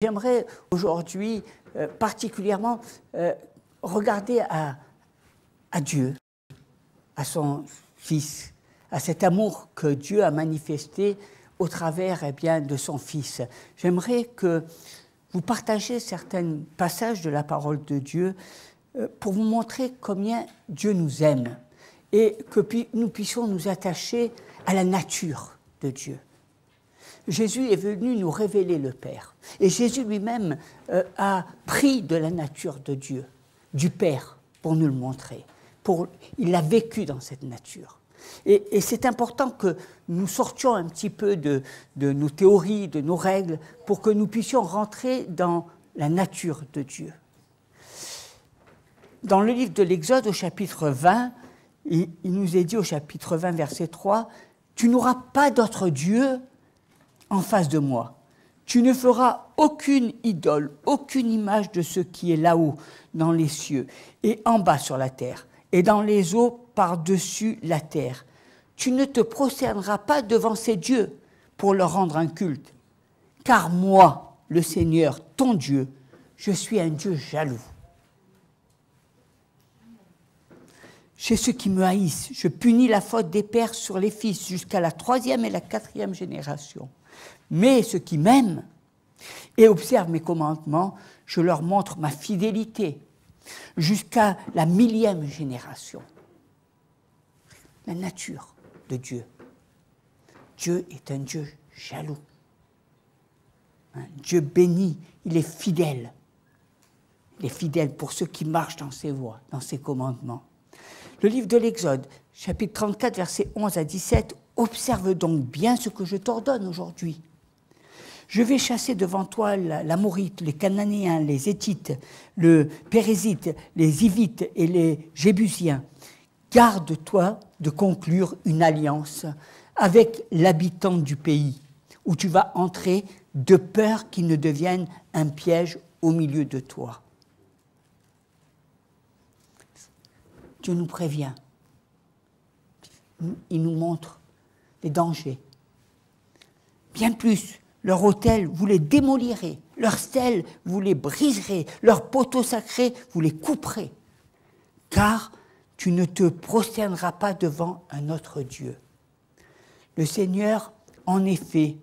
J'aimerais aujourd'hui particulièrement regarder à Dieu, à son Fils, à cet amour que Dieu a manifesté au travers de son Fils. J'aimerais que vous partagiez certains passages de la parole de Dieu pour vous montrer combien Dieu nous aime et que nous puissions nous attacher à la nature de Dieu. Jésus est venu nous révéler le Père. Et Jésus lui-même a pris de la nature de Dieu, du Père, pour nous le montrer. Il a vécu dans cette nature. Et c'est important que nous sortions un petit peu de nos théories, de nos règles, pour que nous puissions rentrer dans la nature de Dieu. Dans le livre de l'Exode, au chapitre 20, il nous est dit au chapitre 20, verset 3, « Tu n'auras pas d'autre Dieu en face de moi. Tu ne feras aucune idole, aucune image de ce qui est là-haut, dans les cieux, et en bas sur la terre, et dans les eaux par-dessus la terre. Tu ne te prosterneras pas devant ces dieux pour leur rendre un culte. Car moi, le Seigneur, ton Dieu, je suis un Dieu jaloux. Chez ceux qui me haïssent, je punis la faute des pères sur les fils jusqu'à la 3e et la 4e génération. Mais ceux qui m'aiment et observent mes commandements, je leur montre ma fidélité jusqu'à la 1000e génération. » La nature de Dieu. Dieu est un Dieu jaloux. Un Dieu béni, il est fidèle. Il est fidèle pour ceux qui marchent dans ses voies, dans ses commandements. Le livre de l'Exode, chapitre 34, versets 11 à 17, « Observe donc bien ce que je t'ordonne aujourd'hui. Je vais chasser devant toi l'Amorite, les Cananéens, les Héthites, le Pérézite, les Hivites et les Jébusiens. Garde-toi de conclure une alliance avec l'habitant du pays où tu vas entrer de peur qu'il ne devienne un piège au milieu de toi. » Dieu nous prévient. Il nous montre les dangers. Bien plus, leur autel, vous les démolirez, leurs stèles, vous les briserez, leurs poteaux sacrés, vous les couperez. Car tu ne te prosterneras pas devant un autre Dieu. Le Seigneur, en effet,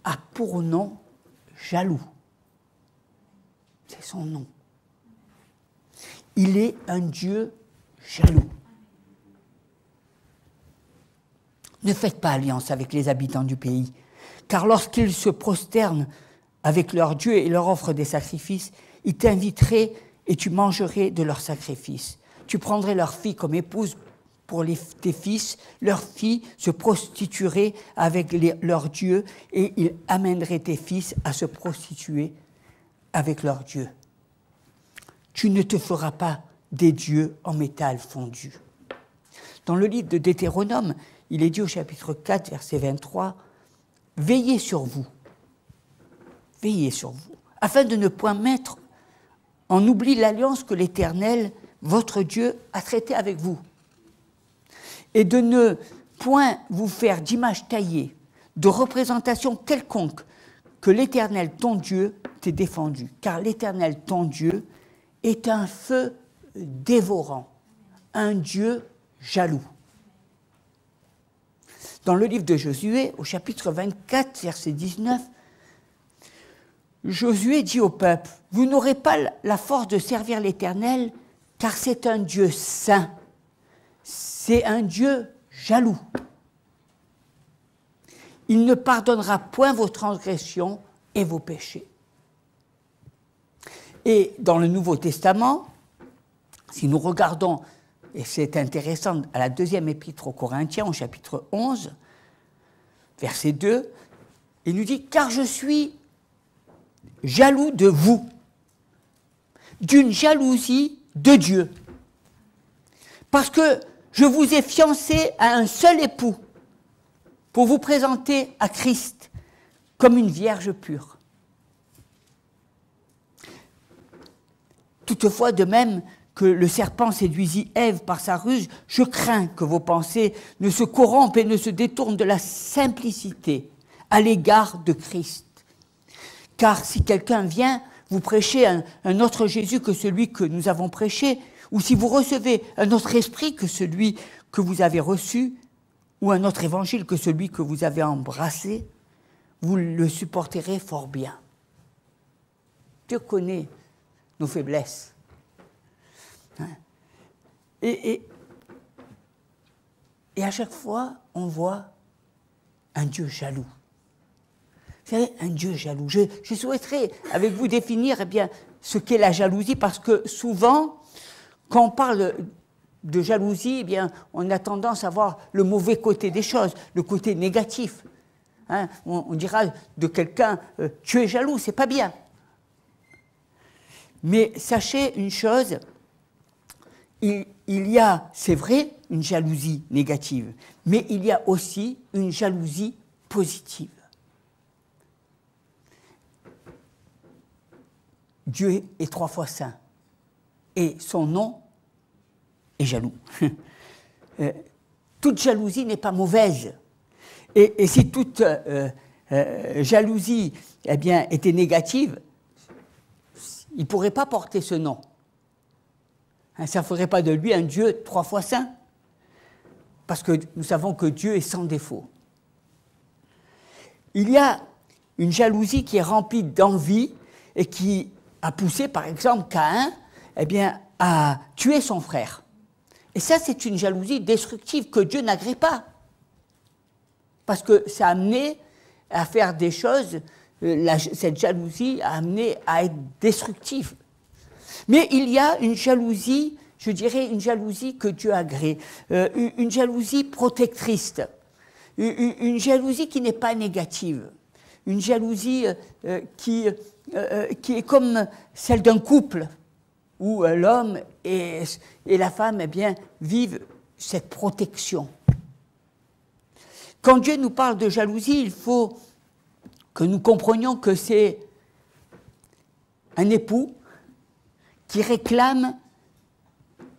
a pour nom jaloux. C'est son nom. Il est un Dieu jaloux. Ne faites pas alliance avec les habitants du pays, car lorsqu'ils se prosternent avec leur Dieu et leur offrent des sacrifices, ils t'inviteraient et tu mangerais de leurs sacrifices. Tu prendrais leurs filles comme épouses pour tes fils, leurs filles se prostitueraient avec leurs dieux et ils amèneraient tes fils à se prostituer avec leurs dieux. Tu ne te feras pas des dieux en métal fondu. » Dans le livre de Deutéronome, il est dit au chapitre 4, verset 23, « Veillez sur vous, afin de ne point mettre en oubli l'alliance que l'Éternel, votre Dieu, a traitée avec vous, et de ne point vous faire d'image taillée, de représentation quelconque, que l'Éternel, ton Dieu, t'ait défendu. Car l'Éternel, ton Dieu, est un feu dévorant, un Dieu jaloux. » Dans le livre de Josué, au chapitre 24, verset 19, Josué dit au peuple, « Vous n'aurez pas la force de servir l'Éternel, car c'est un Dieu saint, c'est un Dieu jaloux. Il ne pardonnera point vos transgressions et vos péchés. » Et dans le Nouveau Testament, si nous regardons, et c'est intéressant, à la 2e épître aux Corinthiens, au chapitre 11, verset 2, il nous dit « Car je suis jaloux de vous, d'une jalousie de Dieu, parce que je vous ai fiancé à un seul époux, pour vous présenter à Christ comme une vierge pure. Toutefois, de même que le serpent séduisit Ève par sa ruse, je crains que vos pensées ne se corrompent et ne se détournent de la simplicité à l'égard de Christ. Car si quelqu'un vient vous prêcher un autre Jésus que celui que nous avons prêché, ou si vous recevez un autre esprit que celui que vous avez reçu, ou un autre évangile que celui que vous avez embrassé, vous le supporterez fort bien. Dieu connaît nos faiblesses. Hein? Et à chaque fois, on voit un Dieu jaloux. Vous savez, un Dieu jaloux. Je souhaiterais, avec vous, définir ce qu'est la jalousie, parce que souvent, quand on parle de jalousie, on a tendance à voir le mauvais côté des choses, le côté négatif. Hein, on dira de quelqu'un, tu es jaloux, c'est pas bien. Mais sachez une chose, il y a, c'est vrai, une jalousie négative, mais il y a aussi une jalousie positive. Dieu est 3 fois saint, et son nom est jaloux. Toute jalousie n'est pas mauvaise, et si toute jalousie était négative, il ne pourrait pas porter ce nom. Ça ne ferait pas de lui un Dieu 3 fois saint, parce que nous savons que Dieu est sans défaut. Il y a une jalousie qui est remplie d'envie et qui a poussé, par exemple, Caïn à tuer son frère. Et ça, c'est une jalousie destructive que Dieu n'agrée pas, parce que ça a amené à faire des choses, cette jalousie a amené à être destructive. Mais il y a une jalousie, je dirais une jalousie que Dieu agrée, une jalousie protectrice, une jalousie qui n'est pas négative, une jalousie qui est comme celle d'un couple, où l'homme et la femme vivent cette protection. Quand Dieu nous parle de jalousie, il faut que nous comprenions que c'est un époux qui réclame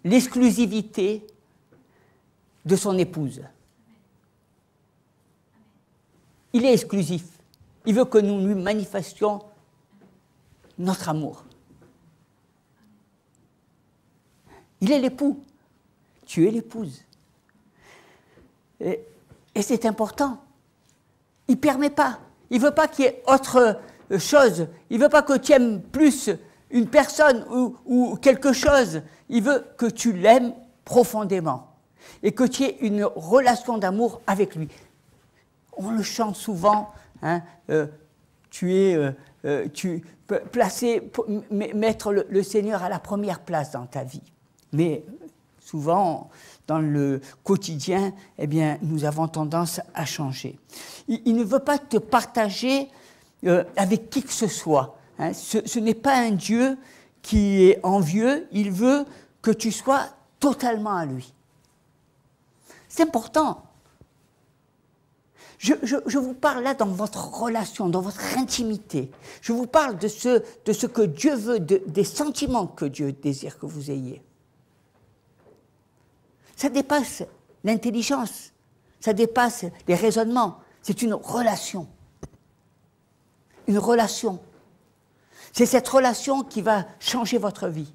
l'exclusivité de son épouse. Il est exclusif. Il veut que nous lui manifestions notre amour. Il est l'époux. Tu es l'épouse. Et c'est important. Il ne permet pas. Il ne veut pas qu'il y ait autre chose. Il ne veut pas que tu aimes plus une personne ou quelque chose. Il veut que tu l'aimes profondément et que tu aies une relation d'amour avec lui. On le chante souvent, hein, mettre le Seigneur à la première place dans ta vie. Mais souvent, dans le quotidien, nous avons tendance à changer. Il ne veut pas te partager avec qui que ce soit. Hein. Ce n'est pas un Dieu qui est envieux, il veut que tu sois totalement à lui. C'est important. Je vous parle là dans votre relation, dans votre intimité. Je vous parle de ce que Dieu veut, des sentiments que Dieu désire que vous ayez. Ça dépasse l'intelligence, ça dépasse les raisonnements. C'est une relation. Une relation. C'est cette relation qui va changer votre vie.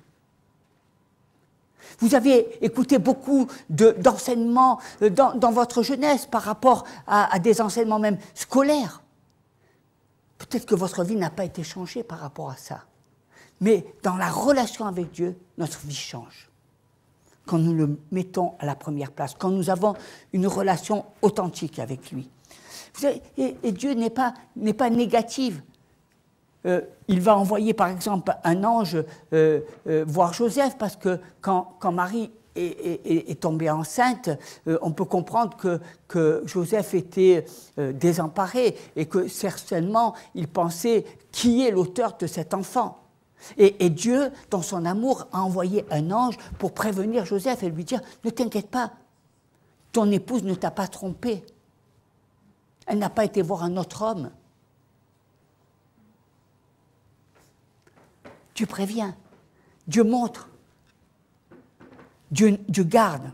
Vous avez écouté beaucoup d'enseignements dans votre jeunesse par rapport à des enseignements même scolaires. Peut-être que votre vie n'a pas été changée par rapport à ça. Mais dans la relation avec Dieu, notre vie change. Quand nous le mettons à la première place, quand nous avons une relation authentique avec lui. Vous savez, et Dieu n'est pas négatif. Il va envoyer par exemple un ange voir Joseph, parce que quand Marie est tombée enceinte, on peut comprendre que Joseph était désemparé et que certainement il pensait qui est l'auteur de cet enfant. Et Dieu, dans son amour, a envoyé un ange pour prévenir Joseph et lui dire « Ne t'inquiète pas, ton épouse ne t'a pas trompé. Elle n'a pas été voir un autre homme. » Dieu prévient, Dieu montre, Dieu garde.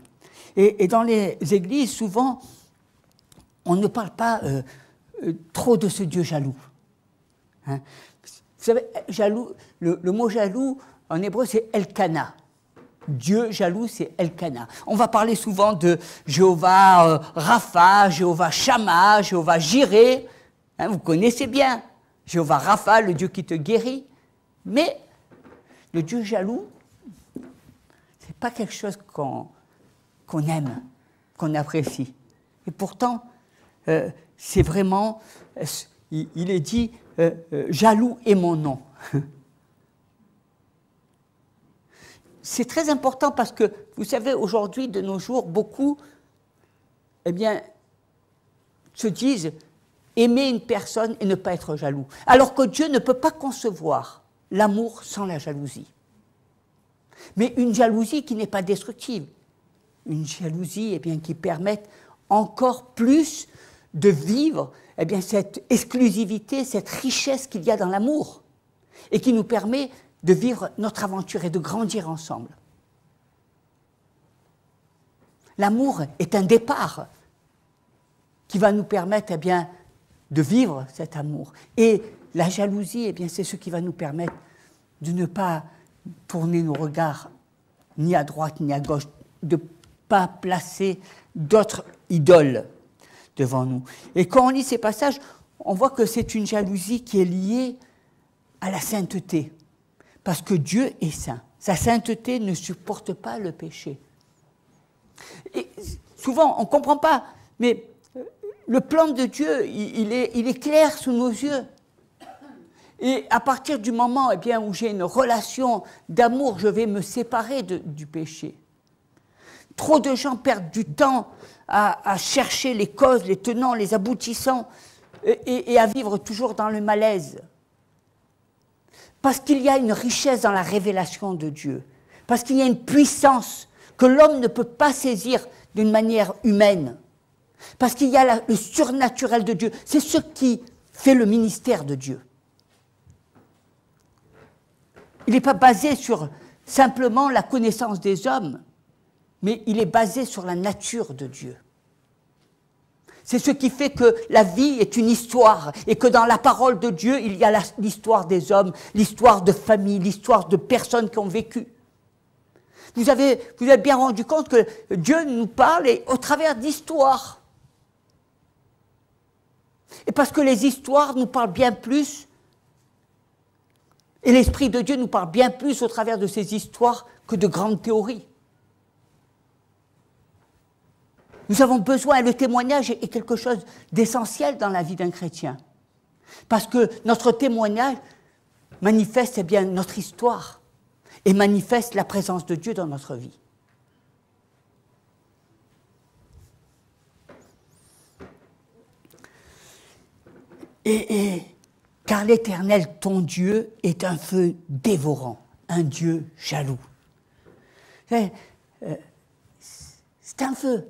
Et dans les églises, souvent, on ne parle pas trop de ce Dieu jaloux. Hein. Vous savez, jaloux, le mot jaloux, en hébreu, c'est Elkana. Dieu jaloux, c'est Elkana. On va parler souvent de Jéhovah Rapha, Jéhovah Shammah, Jéhovah Jireh. Hein, vous connaissez bien Jéhovah Rapha, le Dieu qui te guérit. Mais le Dieu jaloux, ce n'est pas quelque chose qu'on aime, qu'on apprécie. Et pourtant, c'est vraiment, il est dit, jaloux est mon nom. C'est très important parce que, vous savez, aujourd'hui, de nos jours, beaucoup, eh bien, se disent aimer une personne et ne pas être jaloux. Alors que Dieu ne peut pas concevoir l'amour sans la jalousie. Mais une jalousie qui n'est pas destructive. Une jalousie, eh bien, qui permette encore plus de vivre, eh bien, cette exclusivité, cette richesse qu'il y a dans l'amour. Et qui nous permet de vivre notre aventure et de grandir ensemble. L'amour est un départ qui va nous permettre, eh bien, de vivre cet amour. Et la jalousie, eh bien, c'est ce qui va nous permettre de ne pas tourner nos regards ni à droite ni à gauche, de ne pas placer d'autres idoles devant nous. Et quand on lit ces passages, on voit que c'est une jalousie qui est liée à la sainteté. Parce que Dieu est saint. Sa sainteté ne supporte pas le péché. Et souvent, on ne comprend pas, mais le plan de Dieu, il est clair sous nos yeux. Et à partir du moment, eh bien, où j'ai une relation d'amour, je vais me séparer du péché. Trop de gens perdent du temps à chercher les causes, les tenants, les aboutissants, et à vivre toujours dans le malaise. Parce qu'il y a une richesse dans la révélation de Dieu. Parce qu'il y a une puissance que l'homme ne peut pas saisir d'une manière humaine. Parce qu'il y a le surnaturel de Dieu. C'est ce qui fait le ministère de Dieu. Il n'est pas basé sur simplement la connaissance des hommes, mais il est basé sur la nature de Dieu. C'est ce qui fait que la vie est une histoire et que dans la parole de Dieu, il y a l'histoire des hommes, l'histoire de famille, l'histoire de personnes qui ont vécu. Vous avez bien rendu compte que Dieu nous parle au travers d'histoires. Et parce que les histoires nous parlent bien plus, et l'Esprit de Dieu nous parle bien plus au travers de ces histoires que de grandes théories. Nous avons besoin, le témoignage est quelque chose d'essentiel dans la vie d'un chrétien. Parce que notre témoignage manifeste eh bien, notre histoire et manifeste la présence de Dieu dans notre vie. Car l'Éternel, ton Dieu, est un feu dévorant, un Dieu jaloux. C'est un feu.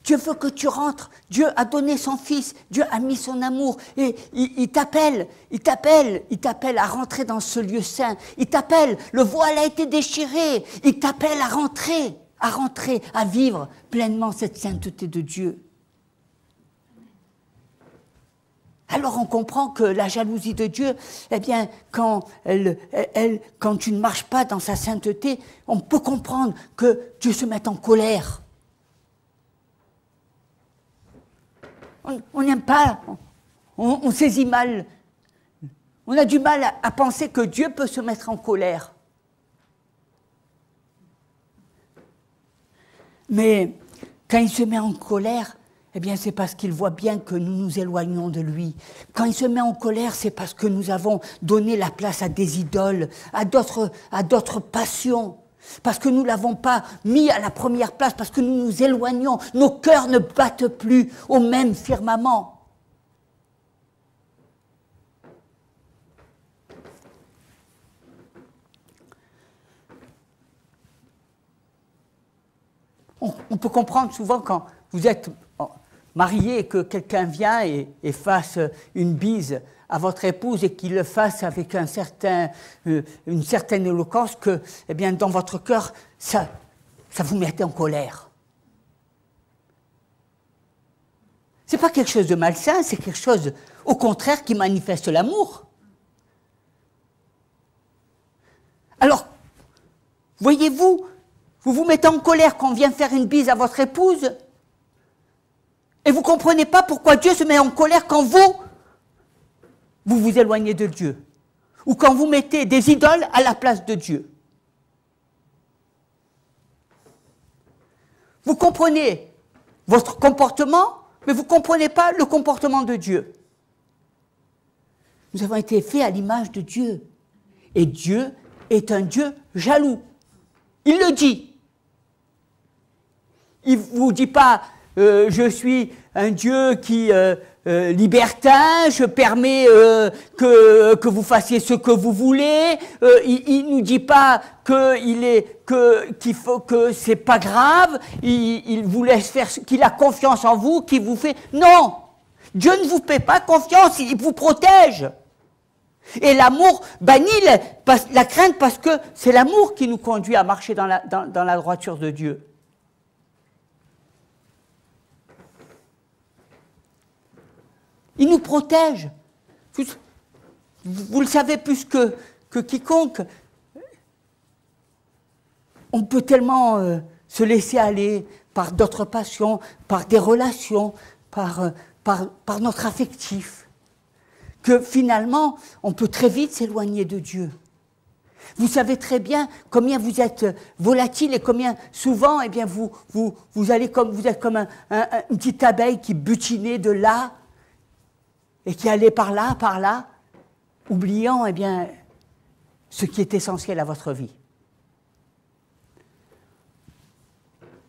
Dieu veut que tu rentres. Dieu a donné son Fils. Dieu a mis son amour. Et il t'appelle à rentrer dans ce lieu saint. Il t'appelle. Le voile a été déchiré. Il t'appelle à rentrer, à vivre pleinement cette sainteté de Dieu. Alors on comprend que la jalousie de Dieu, eh bien, quand tu ne marches pas dans sa sainteté, on peut comprendre que Dieu se met en colère. On n'aime pas, on saisit mal. On a du mal à penser que Dieu peut se mettre en colère. Mais quand il se met en colère, eh bien c'est parce qu'il voit bien que nous nous éloignons de lui. Quand il se met en colère, c'est parce que nous avons donné la place à des idoles, à d'autres passions. Parce que nous ne l'avons pas mis à la première place, parce que nous nous éloignons, nos cœurs ne battent plus au même firmament. On peut comprendre souvent quand vous êtes marié et que quelqu'un vient et fasse une bise à votre épouse et qu'il le fasse avec une certaine éloquence que, eh bien, dans votre cœur, ça vous met en colère. Ce n'est pas quelque chose de malsain, c'est quelque chose, au contraire, qui manifeste l'amour. Voyez-vous, vous vous mettez en colère quand on vient faire une bise à votre épouse, et vous ne comprenez pas pourquoi Dieu se met en colère quand vous vous éloignez de Dieu, ou quand vous mettez des idoles à la place de Dieu. Vous comprenez votre comportement, mais vous ne comprenez pas le comportement de Dieu. Nous avons été faits à l'image de Dieu. Et Dieu est un Dieu jaloux. Il le dit. Il ne vous dit pas je suis un Dieu qui libertin, je permets que vous fassiez ce que vous voulez. Il ne nous dit pas qu'il faut que c'est pas grave. Il vous laisse faire, qu'il a confiance en vous, qu'il vous fait. Non, Dieu ne vous fait pas confiance, il vous protège. Et l'amour bannit la crainte parce que c'est l'amour qui nous conduit à marcher dans la droiture de Dieu. Il nous protège. Vous le savez plus que quiconque. On peut tellement se laisser aller par d'autres passions, par des relations, par notre affectif, que finalement, on peut très vite s'éloigner de Dieu. Vous savez très bien combien vous êtes volatile et combien souvent, eh bien, vous êtes comme une petite abeille qui butinait de là et qui allait par là, oubliant, eh bien, ce qui est essentiel à votre vie.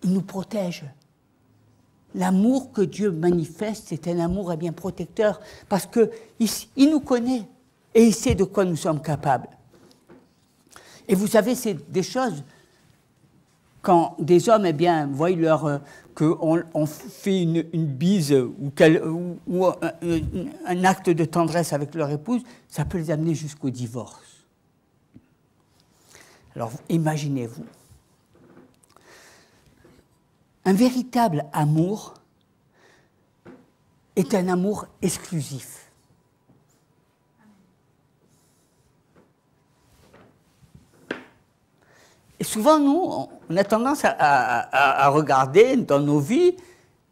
Il nous protège. L'amour que Dieu manifeste, c'est un amour bien protecteur, parce qu'il nous connaît et il sait de quoi nous sommes capables. Et vous savez, c'est des choses, quand des hommes, eh bien, voient qu'on fait une bise ou un acte de tendresse avec leur épouse, ça peut les amener jusqu'au divorce. Alors, imaginez-vous. Un véritable amour est un amour exclusif. Et souvent, nous, on a tendance à regarder dans nos vies,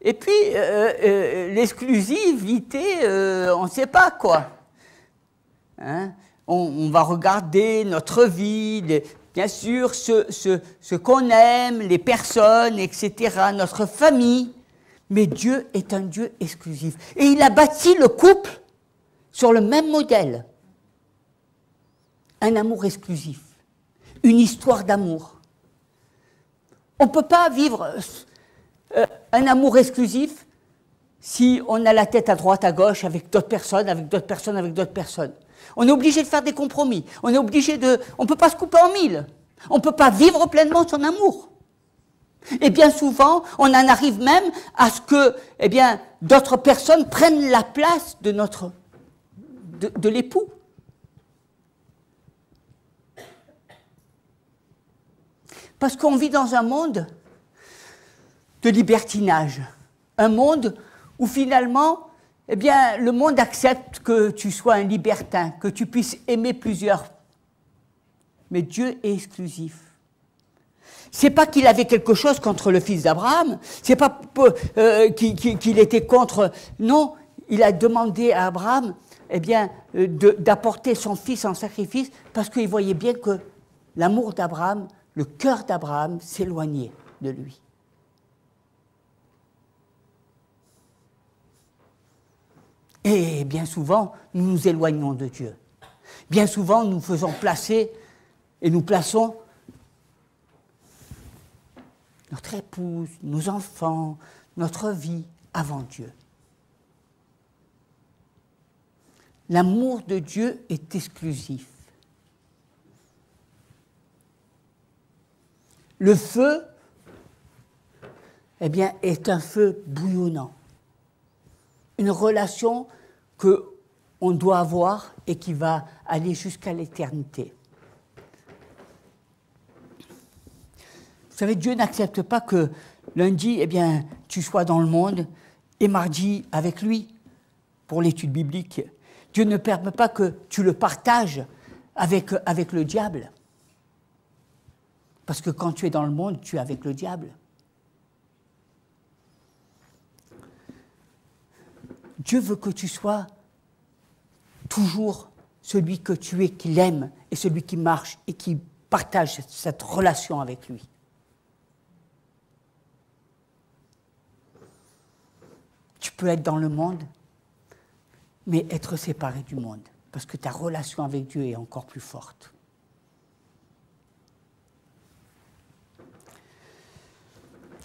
et puis l'exclusivité, on ne sait pas quoi. Hein? On va regarder notre vie, bien sûr, ce qu'on aime, les personnes, etc., notre famille. Mais Dieu est un Dieu exclusif. Et il a bâti le couple sur le même modèle. Un amour exclusif. Une histoire d'amour. On ne peut pas vivre un amour exclusif si on a la tête à droite, à gauche, avec d'autres personnes, avec d'autres personnes, avec d'autres personnes. On est obligé de faire des compromis. On ne peut pas se couper en mille. On ne peut pas vivre pleinement son amour. Et bien souvent, on en arrive même à ce que, eh bien, d'autres personnes prennent la place de l'époux. Parce qu'on vit dans un monde de libertinage. Un monde où finalement, eh bien, le monde accepte que tu sois un libertin, que tu puisses aimer plusieurs. Mais Dieu est exclusif. C'est pas qu'il avait quelque chose contre le fils d'Abraham, c'est pas qu'il était contre. Non, il a demandé à Abraham, eh bien, d'apporter son fils en sacrifice parce qu'il voyait bien que l'amour d'Abraham, le cœur d'Abraham s'éloignait de lui. Et bien souvent, nous nous éloignons de Dieu. Bien souvent, nous faisons placer et nous plaçons notre épouse, nos enfants, notre vie avant Dieu. L'amour de Dieu est exclusif. Le feu, eh bien, est un feu bouillonnant. Une relation qu'on doit avoir et qui va aller jusqu'à l'éternité. Vous savez, Dieu n'accepte pas que lundi, eh bien, tu sois dans le monde et mardi avec lui pour l'étude biblique. Dieu ne permet pas que tu le partages avec le diable. Parce que quand tu es dans le monde, tu es avec le diable. Dieu veut que tu sois toujours celui que tu es, qu'il aime, et celui qui marche et qui partage cette relation avec lui. Tu peux être dans le monde, mais être séparé du monde, parce que ta relation avec Dieu est encore plus forte.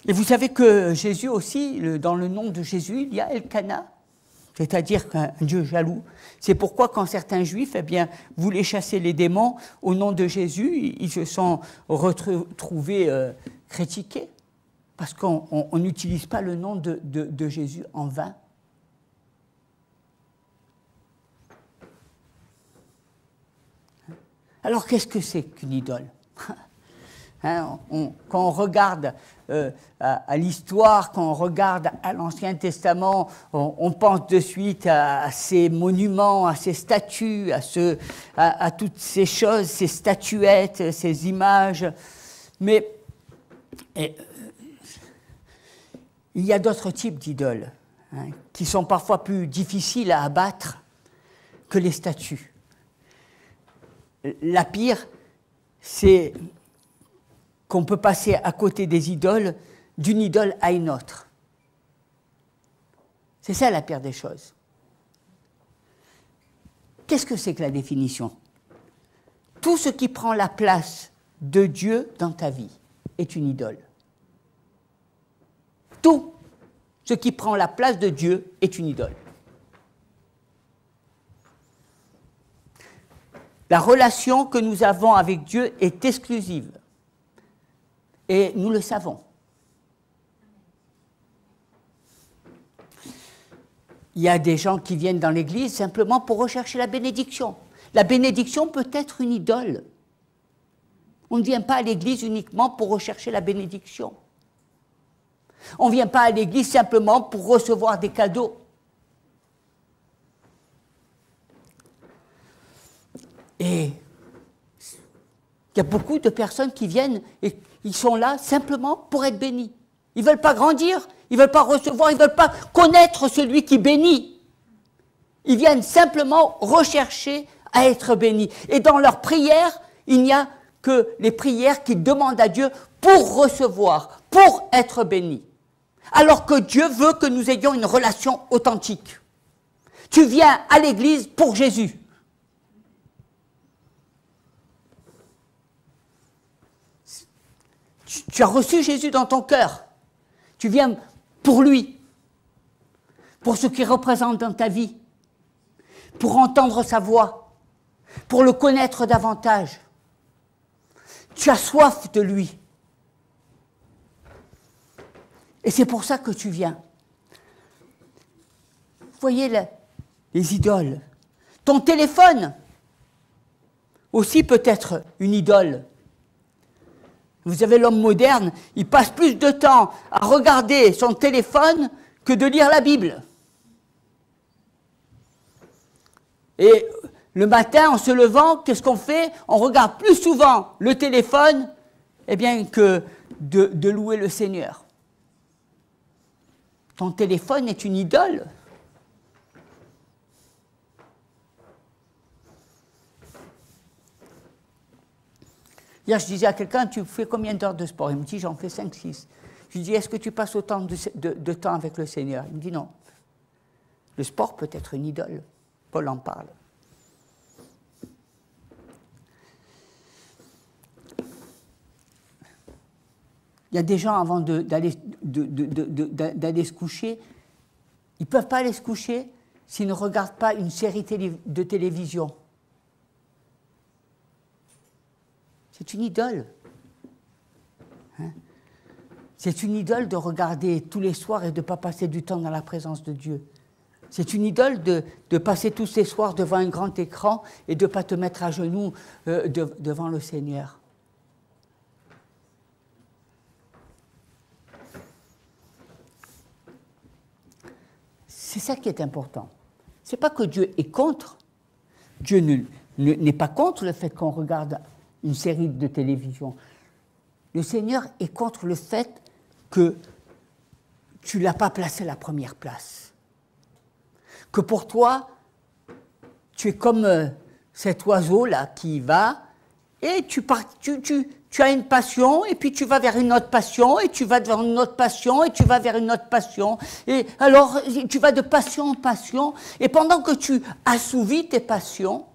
Et vous savez que Jésus aussi, dans le nom de Jésus, il y a Elkana, c'est-à-dire qu'un Dieu jaloux. C'est pourquoi quand certains Juifs voulaient chasser les démons au nom de Jésus, ils se sont retrouvés critiqués, parce qu'on n'utilise pas le nom de Jésus en vain. Alors qu'est-ce que c'est qu'une idole ? Quand on regarde à l'histoire, quand on regarde à l'Ancien Testament, on pense de suite à ces monuments, à ces statues, à toutes ces choses, ces statuettes, ces images. Mais il y a d'autres types d'idoles qui sont parfois plus difficiles à abattre que les statues. La pire, c'est qu'on peut passer à côté des idoles, d'une idole à une autre. C'est ça la pire des choses. Qu'est-ce que c'est que la définition ? Tout ce qui prend la place de Dieu dans ta vie est une idole. Tout ce qui prend la place de Dieu est une idole. La relation que nous avons avec Dieu est exclusive. Et nous le savons. Il y a des gens qui viennent dans l'église simplement pour rechercher la bénédiction. La bénédiction peut être une idole. On ne vient pas à l'église uniquement pour rechercher la bénédiction. On ne vient pas à l'église simplement pour recevoir des cadeaux. Et il y a beaucoup de personnes qui viennent et ils sont là simplement pour être bénis. Ils ne veulent pas grandir, ils ne veulent pas recevoir, ils ne veulent pas connaître celui qui bénit. Ils viennent simplement rechercher à être bénis. Et dans leurs prières, il n'y a que les prières qu'ils demandent à Dieu pour recevoir, pour être bénis. Alors que Dieu veut que nous ayons une relation authentique. Tu viens à l'église pour Jésus. Tu as reçu Jésus dans ton cœur. Tu viens pour lui, pour ce qu'il représente dans ta vie, pour entendre sa voix, pour le connaître davantage. Tu as soif de lui. Et c'est pour ça que tu viens. Vous voyez les idoles. Ton téléphone aussi peut être une idole. Vous avez l'homme moderne, il passe plus de temps à regarder son téléphone que de lire la Bible. Et le matin, en se levant, qu'est-ce qu'on fait ? On regarde plus souvent le téléphone que de louer le Seigneur. Ton téléphone est une idole. Hier, je disais à quelqu'un, tu fais combien d'heures de sport ? Il me dit, j'en fais 5-6. Je lui dis, est-ce que tu passes autant de temps avec le Seigneur ? Il me dit, non. Le sport peut être une idole. Paul en parle. Il y a des gens, avant d'aller se coucher, ils ne peuvent pas aller se coucher s'ils ne regardent pas une série de télévision. C'est une idole. C'est une idole de regarder tous les soirs et de ne pas passer du temps dans la présence de Dieu. C'est une idole de passer tous ces soirs devant un grand écran et de ne pas te mettre à genoux devant le Seigneur. C'est ça qui est important. Ce n'est pas que Dieu est contre. Dieu n'est pas contre le fait qu'on regarde une série de télévision. Le Seigneur est contre le fait que tu ne l'as pas placé à la première place. Que pour toi, tu es comme cet oiseau-là qui va, et tu as une passion, et puis tu vas vers une autre passion, et tu vas vers une autre passion, et tu vas vers une autre passion. Et alors, tu vas de passion en passion, et pendant que tu assouvis tes passions,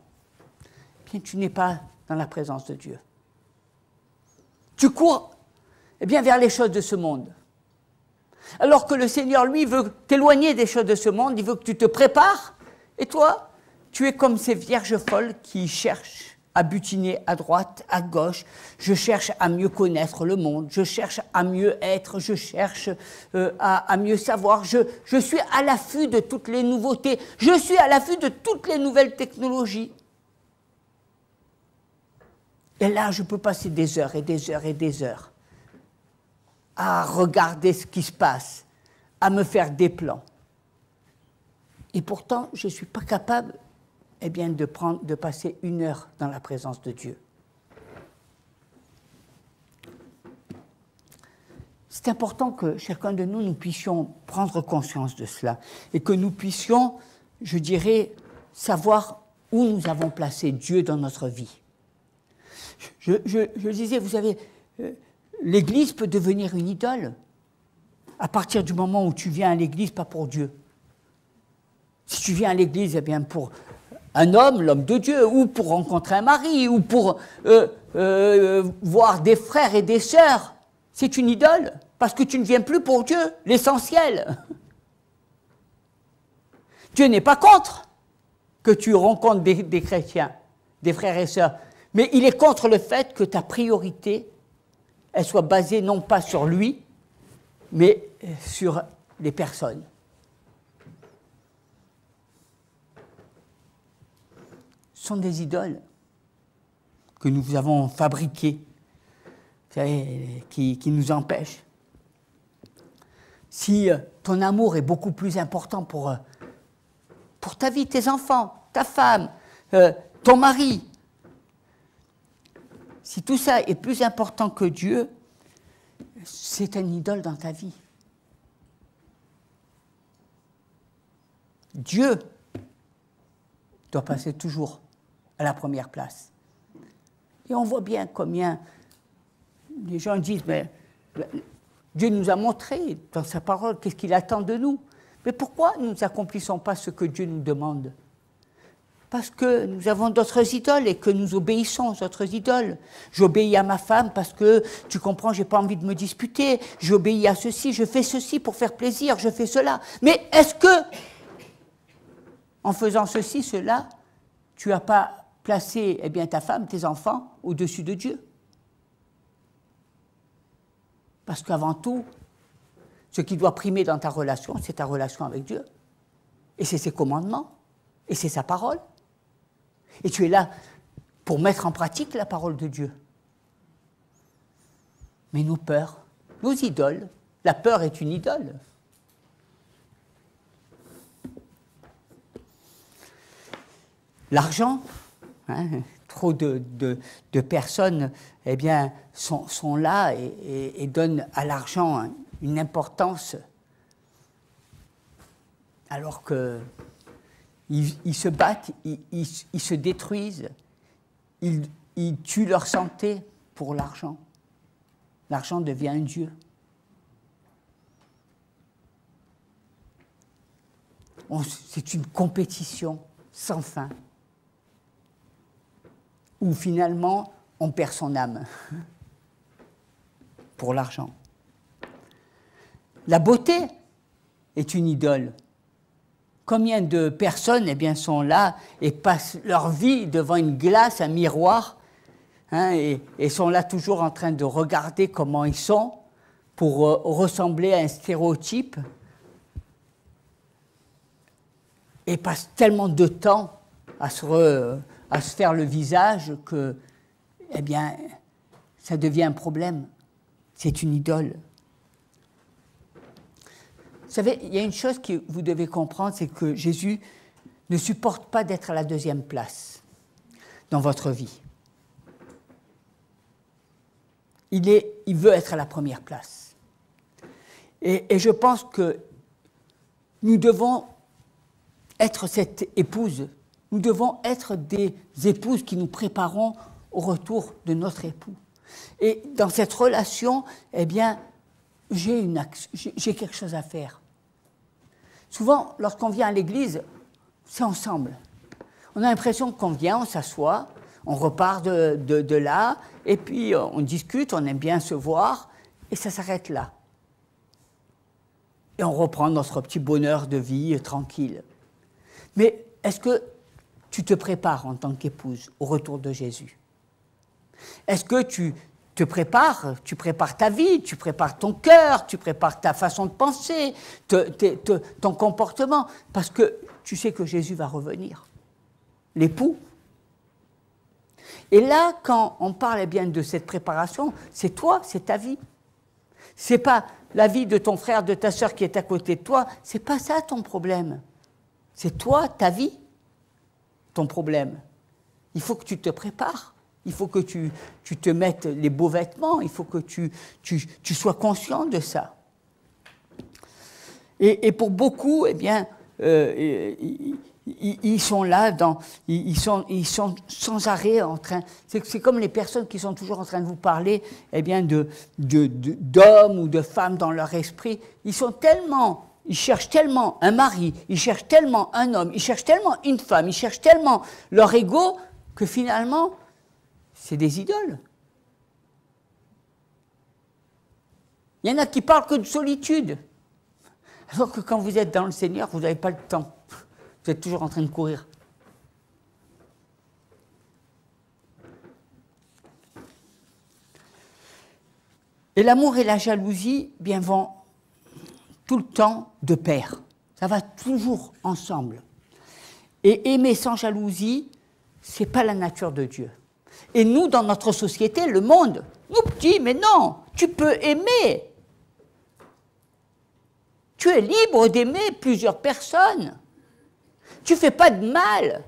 eh bien, tu n'es pas dans la présence de Dieu. Tu cours vers les choses de ce monde. Alors que le Seigneur, lui, veut t'éloigner des choses de ce monde, il veut que tu te prépares, et toi, tu es comme ces vierges folles qui cherchent à butiner à droite, à gauche. Je cherche à mieux connaître le monde, je cherche à mieux être, je cherche à mieux savoir. Je suis à l'affût de toutes les nouveautés, je suis à l'affût de toutes les nouvelles technologies. Et là, je peux passer des heures et des heures et des heures à regarder ce qui se passe, à me faire des plans. Et pourtant, je ne suis pas capable de passer 1 heure dans la présence de Dieu. C'est important que chacun de nous puissions prendre conscience de cela et que nous puissions, je dirais, savoir où nous avons placé Dieu dans notre vie. Je disais, vous savez, l'Église peut devenir une idole à partir du moment où tu viens à l'Église, pas pour Dieu. Si tu viens à l'Église, pour un homme, l'homme de Dieu, ou pour rencontrer un mari, ou pour voir des frères et des sœurs, c'est une idole, parce que tu ne viens plus pour Dieu, l'essentiel. Dieu n'est pas contre que tu rencontres des chrétiens, des frères et sœurs, mais il est contre le fait que ta priorité, elle soit basée non pas sur lui, mais sur les personnes. Ce sont des idoles que nous avons fabriquées, vous savez, qui nous empêchent. Si ton amour est beaucoup plus important pour ta vie, tes enfants, ta femme, ton mari, si tout ça est plus important que Dieu, c'est une idole dans ta vie. Dieu doit passer toujours à la première place. Et on voit bien combien les gens disent, mais Dieu nous a montré dans sa parole qu'est-ce qu'il attend de nous. Mais pourquoi nous n'accomplissons pas ce que Dieu nous demande ? Parce que nous avons d'autres idoles et que nous obéissons aux autres idoles. J'obéis à ma femme parce que, tu comprends, j'ai pas envie de me disputer. J'obéis à ceci, je fais ceci pour faire plaisir, je fais cela. Mais est-ce que, en faisant ceci, cela, tu n'as pas placé ta femme, tes enfants, au-dessus de Dieu ? Parce qu'avant tout, ce qui doit primer dans ta relation, c'est ta relation avec Dieu. Et c'est ses commandements. Et c'est sa parole. Et tu es là pour mettre en pratique la parole de Dieu. Mais nos peurs, nos idoles, la peur est une idole. L'argent, trop de personnes sont là et donnent à l'argent une importance alors qu'ils se battent, ils se détruisent, ils tuent leur santé pour l'argent. L'argent devient un dieu. C'est une compétition sans fin, où finalement on perd son âme pour l'argent. La beauté est une idole. Combien de personnes sont là et passent leur vie devant une glace, un miroir, et sont là toujours en train de regarder comment ils sont pour ressembler à un stéréotype, et passent tellement de temps à se faire le visage que ça devient un problème. C'est une idole. Vous savez, il y a une chose que vous devez comprendre, c'est que Jésus ne supporte pas d'être à la deuxième place dans votre vie. il veut être à la première place. Et je pense que nous devons être cette épouse. Nous devons être des épouses qui nous préparons au retour de notre époux. Et dans cette relation, eh bien, j'ai quelque chose à faire. Souvent, lorsqu'on vient à l'église, c'est ensemble. On a l'impression qu'on vient, on s'assoit, on repart de là, et puis on discute, on aime bien se voir, et ça s'arrête là. Et on reprend notre petit bonheur de vie tranquille. Mais est-ce que tu te prépares en tant qu'épouse au retour de Jésus? Est-ce que tu prépares ta vie, tu prépares ton cœur, tu prépares ta façon de penser, ton comportement, parce que tu sais que Jésus va revenir, l'époux. Et là, quand on parle bien de cette préparation, c'est toi, c'est ta vie. C'est pas la vie de ton frère, de ta sœur qui est à côté de toi, c'est pas ça ton problème. C'est toi, ta vie, ton problème. Il faut que tu te prépares. Il faut que tu te mettes les beaux vêtements, il faut que tu sois conscient de ça. Et pour beaucoup, eh bien, ils sont là, ils sont sans arrêt en train. C'est comme les personnes qui sont toujours en train de vous parler, eh bien, d'hommes ou de femmes dans leur esprit. Ils cherchent tellement un mari, ils cherchent tellement un homme, ils cherchent tellement une femme, ils cherchent tellement leur ego que finalement, c'est des idoles. Il y en a qui parlent que de solitude. Alors que quand vous êtes dans le Seigneur, vous n'avez pas le temps. Vous êtes toujours en train de courir. Et l'amour et la jalousie, bien, vont tout le temps de pair. Ça va toujours ensemble. Et aimer sans jalousie, ce n'est pas la nature de Dieu. Et nous, dans notre société, le monde, nous dit, mais non, tu peux aimer. Tu es libre d'aimer plusieurs personnes. Tu ne fais pas de mal.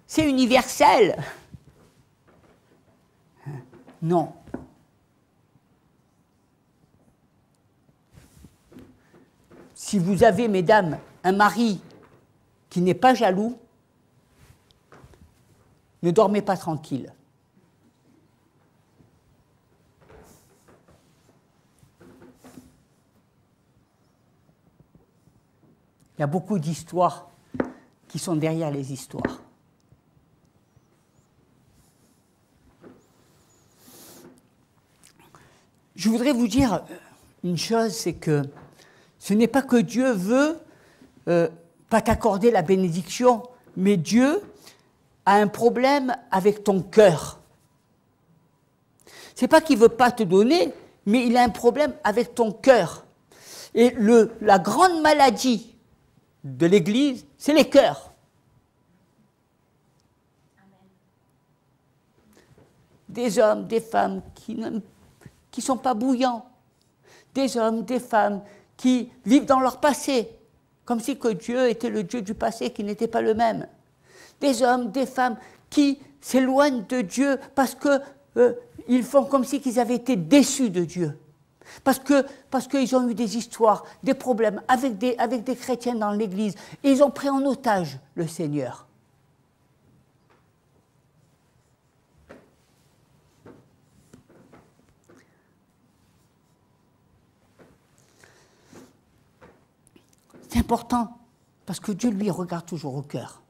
C'est universel. Non. Si vous avez, mesdames, un mari qui n'est pas jaloux, ne dormez pas tranquille. Il y a beaucoup d'histoires qui sont derrière les histoires. Je voudrais vous dire une chose, c'est que ce n'est pas que Dieu veut pas t'accorder la bénédiction, mais Dieu a un problème avec ton cœur. C'est pas qu'il veut pas te donner, mais il a un problème avec ton cœur. Et la grande maladie de l'Église, c'est les cœurs. Des hommes, des femmes qui ne sont pas bouillants. Des hommes, des femmes qui vivent dans leur passé, comme si que Dieu était le Dieu du passé, qui n'était pas le même. Des hommes, des femmes qui s'éloignent de Dieu parce qu'ils font comme si qu'ils avaient été déçus de Dieu. Parce qu'ils ont eu des histoires, des problèmes avec des chrétiens dans l'Église. Et ils ont pris en otage le Seigneur. C'est important, parce que Dieu, lui, regarde toujours au cœur.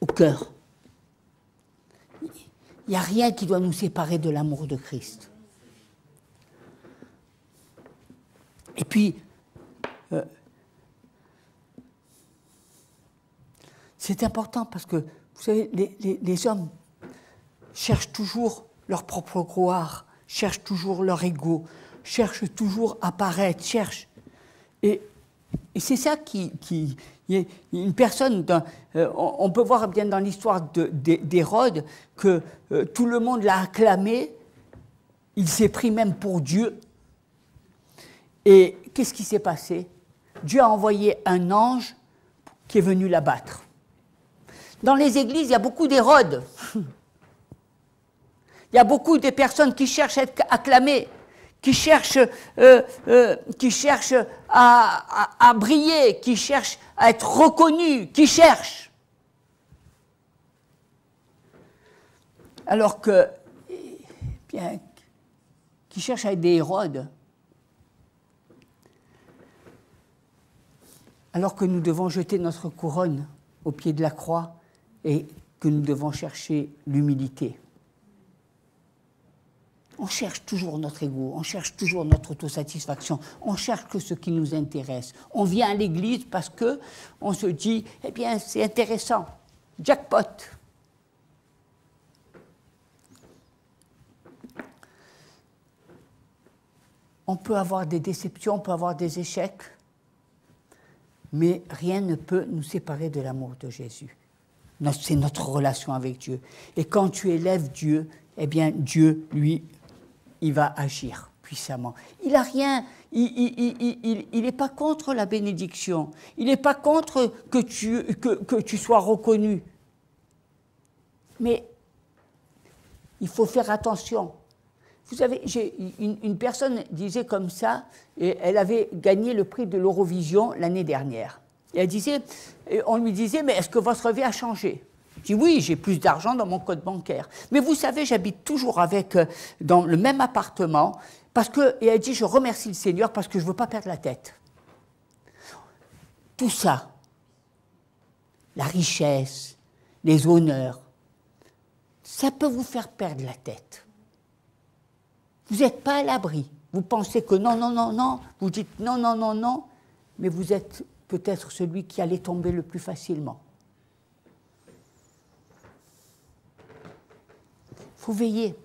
Au cœur. Il n'y a rien qui doit nous séparer de l'amour de Christ. Et puis, c'est important parce que, vous savez, les hommes cherchent toujours leur propre gloire, cherchent toujours leur ego, cherchent toujours à paraître, cherchent. Et c'est ça qui une personne, on peut voir bien dans l'histoire d'Hérode que tout le monde l'a acclamé, il s'est pris même pour Dieu. Et qu'est-ce qui s'est passé? Dieu a envoyé un ange qui est venu l'abattre. Dans les églises, il y a beaucoup d'Hérodes. Il y a beaucoup de personnes qui cherchent à être acclamées, qui cherchent à briller, qui cherchent à être reconnues, qui cherchent. Alors que, bien, qui cherchent à être des Hérodes. Alors que nous devons jeter notre couronne au pied de la croix et que nous devons chercher l'humilité. On cherche toujours notre ego, on cherche toujours notre autosatisfaction, on cherche que ce qui nous intéresse. On vient à l'église parce qu'on se dit, eh bien, c'est intéressant, jackpot. On peut avoir des déceptions, on peut avoir des échecs, mais rien ne peut nous séparer de l'amour de Jésus. C'est notre relation avec Dieu. Et quand tu élèves Dieu, eh bien, Dieu, lui, il va agir puissamment. Il n'a rien, il n'est pas contre la bénédiction. Il n'est pas contre que tu sois reconnu. Mais il faut faire attention. Vous savez, une personne disait comme ça, et elle avait gagné le prix de l'Eurovision l'année dernière. Et elle disait, on lui disait, mais est-ce que votre vie a changé ? Je dis, oui, j'ai plus d'argent dans mon compte bancaire. Mais vous savez, j'habite toujours dans le même appartement, et elle dit, je remercie le Seigneur parce que je ne veux pas perdre la tête. Tout ça, la richesse, les honneurs, ça peut vous faire perdre la tête. Vous n'êtes pas à l'abri. Vous pensez que non, non, non, non, vous dites non, non, non, non, mais vous êtes peut-être celui qui allait tomber le plus facilement. Il faut veiller.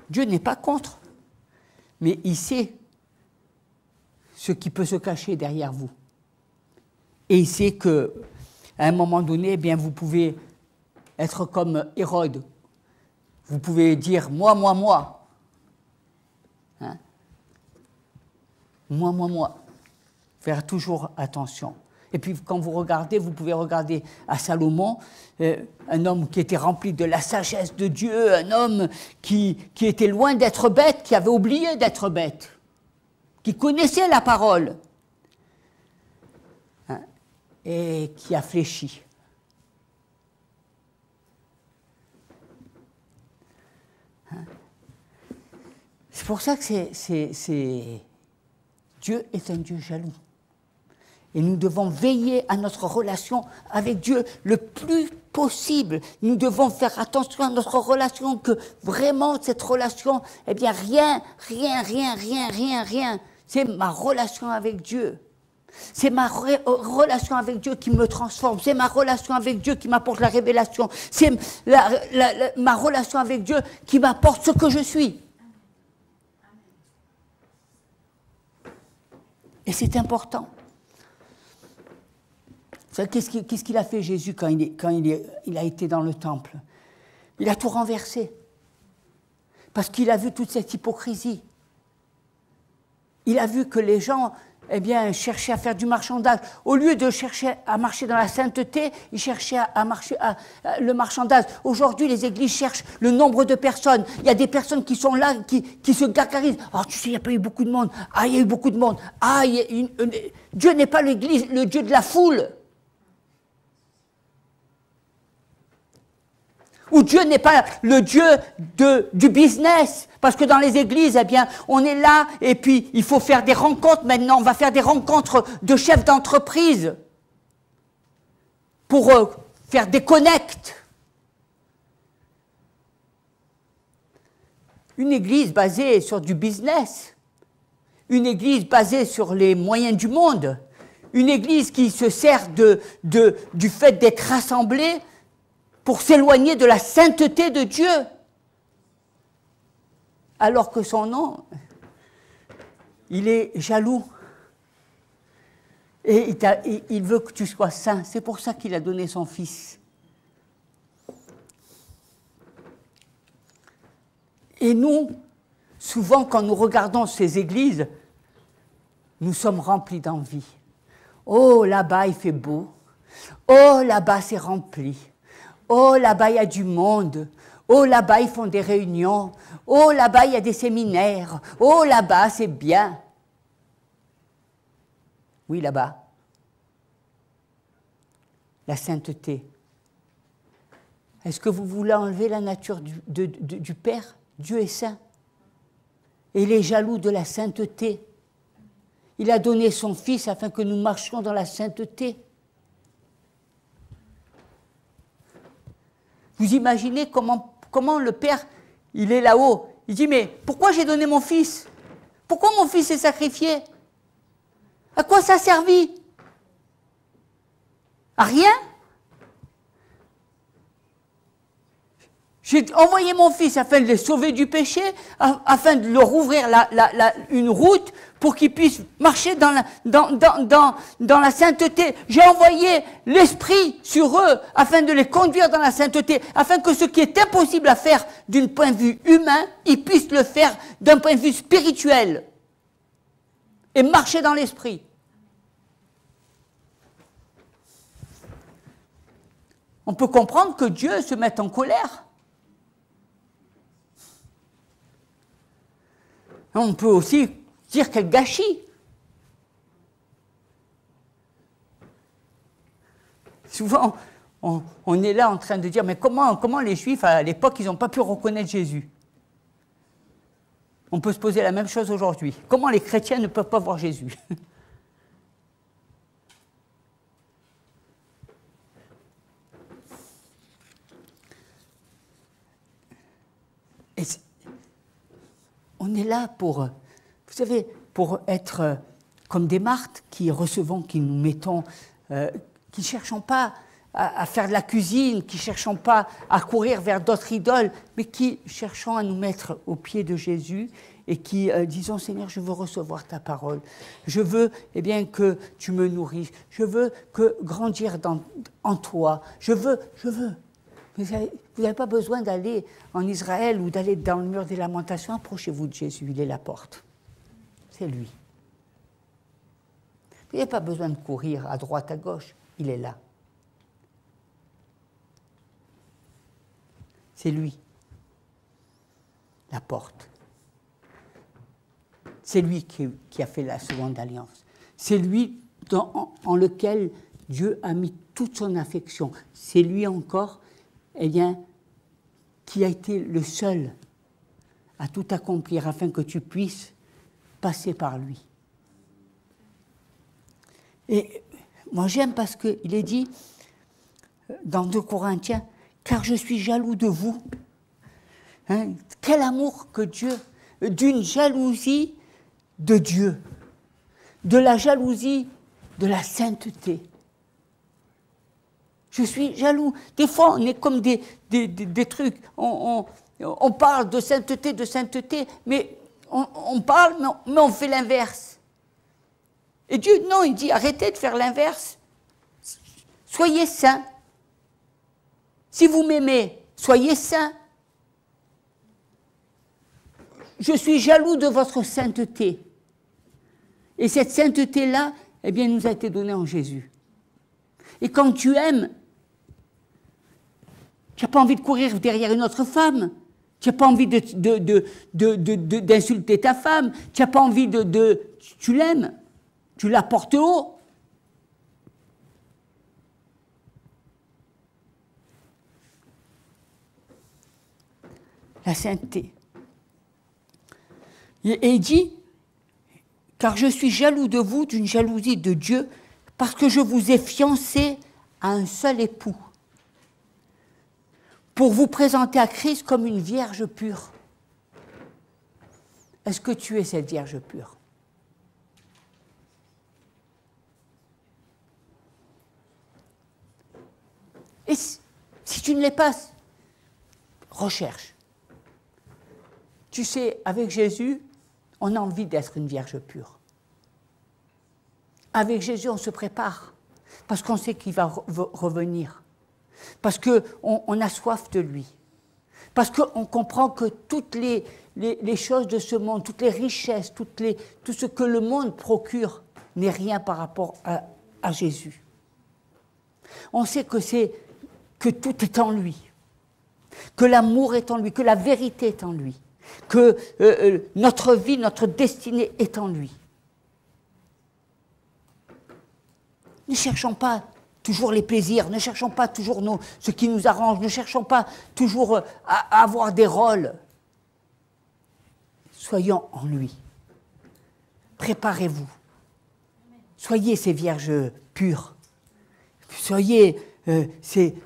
Dieu n'est pas contre, mais il sait ce qui peut se cacher derrière vous. Et il sait qu'à un moment donné, eh bien, vous pouvez être comme Hérode. Vous pouvez dire « moi, moi, moi ». Hein? Moi, moi, moi. Faire toujours attention. Et puis, quand vous regardez, vous pouvez regarder à Salomon, un homme qui était rempli de la sagesse de Dieu, un homme qui était loin d'être bête, qui avait oublié d'être bête, qui connaissait la parole, hein, et qui a fléchi. Hein? C'est pour ça que Dieu est un Dieu jaloux. Et nous devons veiller à notre relation avec Dieu le plus possible. Nous devons faire attention à notre relation, que vraiment cette relation, eh bien rien. C'est ma relation avec Dieu. C'est ma relation avec Dieu qui me transforme. C'est ma relation avec Dieu qui m'apporte la révélation. C'est ma relation avec Dieu qui m'apporte ce que je suis. Et c'est important. Qu'est-ce qu'il a fait Jésus quand il a été dans le temple? Il a tout renversé. Parce qu'il a vu toute cette hypocrisie. Il a vu que les gens, eh bien, cherchaient à faire du marchandage. Au lieu de chercher à marcher dans la sainteté, ils cherchaient à marcher le marchandage. Aujourd'hui, les églises cherchent le nombre de personnes. Il y a des personnes qui sont là, qui se gargarisent. Ah, tu sais, il n'y a pas eu beaucoup de monde. Ah, il y a eu beaucoup de monde. Ah, Dieu n'est pas l'église, le Dieu de la foule. Ou Dieu n'est pas le Dieu du business. Parce que dans les églises, eh bien, on est là et puis il faut faire des rencontres maintenant. On va faire des rencontres de chefs d'entreprise pour faire des connects. Une église basée sur du business. Une église basée sur les moyens du monde. Une église qui se sert du fait d'être rassemblée pour s'éloigner de la sainteté de Dieu. Alors que son nom, il est jaloux. Et il veut que tu sois saint. C'est pour ça qu'il a donné son Fils. Et nous, souvent quand nous regardons ces églises, nous sommes remplis d'envie. Oh, là-bas il fait beau. Oh, là-bas, c'est rempli. Oh, là-bas, il y a du monde. Oh, là-bas, ils font des réunions. Oh, là-bas, il y a des séminaires. Oh, là-bas, c'est bien. Oui, là-bas. La sainteté. Est-ce que vous voulez enlever la nature du Père? Dieu est saint. Et il est jaloux de la sainteté. Il a donné son Fils afin que nous marchions dans la sainteté. Vous imaginez comment le Père, il est là-haut. Il dit, mais pourquoi j'ai donné mon Fils? Pourquoi mon Fils est sacrifié? À quoi ça a servi? À rien? J'ai envoyé mon Fils afin de les sauver du péché, afin de leur ouvrir une route pour qu'ils puissent marcher dans la sainteté. J'ai envoyé l'Esprit sur eux afin de les conduire dans la sainteté, afin que ce qui est impossible à faire d'un point de vue humain, ils puissent le faire d'un point de vue spirituel et marcher dans l'Esprit. On peut comprendre que Dieu se mette en colère. On peut aussi dire quel gâchis. Souvent, on est là en train de dire, mais comment les Juifs, à l'époque, ils n'ont pas pu reconnaître Jésus? On peut se poser la même chose aujourd'hui. Comment les chrétiens ne peuvent pas voir Jésus? Et on est là pour, vous savez, pour être comme des Marthes qui recevons, qui nous mettons, qui ne cherchons pas à faire de la cuisine, qui ne cherchons pas à courir vers d'autres idoles, mais qui cherchons à nous mettre aux pieds de Jésus et qui disons, Seigneur, je veux recevoir ta parole. Je veux bien, que tu me nourrisses. Je veux grandir en toi. Je veux. Vous n'avez pas besoin d'aller en Israël ou d'aller dans le mur des lamentations. Approchez-vous de Jésus, il est la porte. C'est lui. Vous n'avez pas besoin de courir à droite, à gauche. Il est là. C'est lui. La porte. C'est lui qui a fait la seconde alliance. C'est lui en lequel Dieu a mis toute son affection. C'est lui encore, qui a été le seul à tout accomplir afin que tu puisses passer par lui. Et moi j'aime parce qu'il est dit dans 2 Corinthiens, car je suis jaloux de vous. Hein? Quel amour que Dieu, d'une jalousie de Dieu, de la jalousie de la sainteté. Je suis jaloux. Des fois, on est comme des trucs. On parle de sainteté, mais on parle, mais on fait l'inverse. Et Dieu, non, il dit, arrêtez de faire l'inverse. Soyez saints. Si vous m'aimez, soyez saints. Je suis jaloux de votre sainteté. Et cette sainteté-là, nous a été donnée en Jésus. Et quand tu aimes, tu n'as pas envie de courir derrière une autre femme. Tu n'as pas envie d'insulter ta femme. Tu n'as pas envie tu l'aimes. Tu la portes haut. La sainteté. Et il dit, car je suis jaloux de vous, d'une jalousie de Dieu, parce que je vous ai fiancé à un seul époux, pour vous présenter à Christ comme une vierge pure. Est-ce que tu es cette vierge pure? Et si tu ne l'es pas, recherche. Tu sais, avec Jésus, on a envie d'être une vierge pure. Avec Jésus, on se prépare, parce qu'on sait qu'il va revenir, parce qu'on a soif de lui, parce qu'on comprend que toutes les choses de ce monde, toutes les richesses, tout ce que le monde procure n'est rien par rapport à Jésus. On sait que tout est en lui, que l'amour est en lui, que la vérité est en lui, que notre vie, notre destinée est en lui. Ne cherchons pas toujours les plaisirs, ne cherchons pas toujours ce qui nous arrange, ne cherchons pas toujours à avoir des rôles. Soyons en lui. Préparez-vous. Soyez ces vierges pures. Soyez